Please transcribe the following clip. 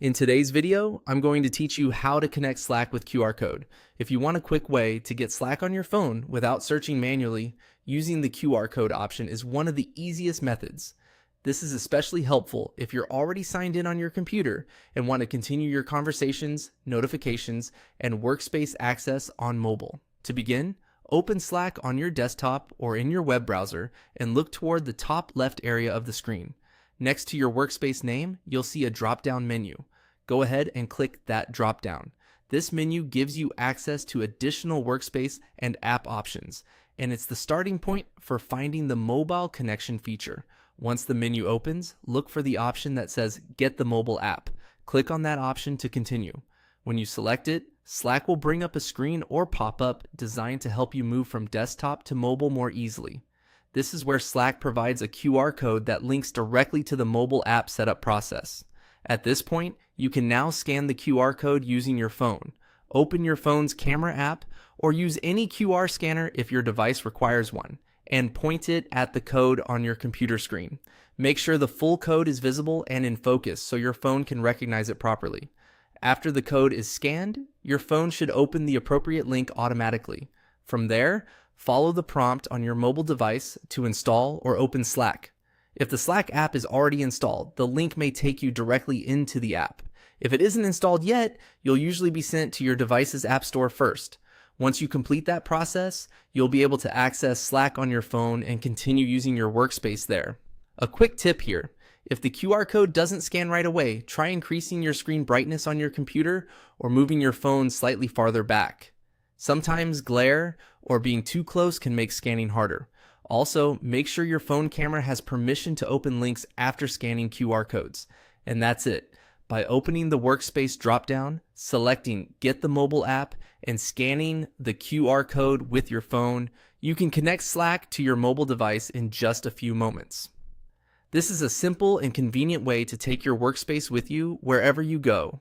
In today's video, I'm going to teach you how to connect Slack with QR code. If you want a quick way to get Slack on your phone without searching manually, using the QR code option is one of the easiest methods. This is especially helpful if you're already signed in on your computer and want to continue your conversations, notifications, and workspace access on mobile. To begin, open Slack on your desktop or in your web browser and look toward the top left area of the screen. Next to your workspace name, you'll see a drop-down menu. Go ahead and click that drop-down. This menu gives you access to additional workspace and app options, and it's the starting point for finding the mobile connection feature. Once the menu opens, look for the option that says Get the Mobile App. Click on that option to continue. When you select it, Slack will bring up a screen or pop-up designed to help you move from desktop to mobile more easily. This is where Slack provides a QR code that links directly to the mobile app setup process. At this point, you can now scan the QR code using your phone. Open your phone's camera app or use any QR scanner if your device requires one, and point it at the code on your computer screen. Make sure the full code is visible and in focus so your phone can recognize it properly. After the code is scanned, your phone should open the appropriate link automatically. From there, follow the prompt on your mobile device to install or open Slack. If the Slack app is already installed, the link may take you directly into the app. If it isn't installed yet, you'll usually be sent to your device's app store first. Once you complete that process, you'll be able to access Slack on your phone and continue using your workspace there. A quick tip here: if the QR code doesn't scan right away, try increasing your screen brightness on your computer or moving your phone slightly farther back. Sometimes glare or being too close can make scanning harder. Also, make sure your phone camera has permission to open links after scanning QR codes. And that's it. By opening the workspace dropdown, selecting Get the Mobile App, and scanning the QR code with your phone, you can connect Slack to your mobile device in just a few moments. This is a simple and convenient way to take your workspace with you wherever you go.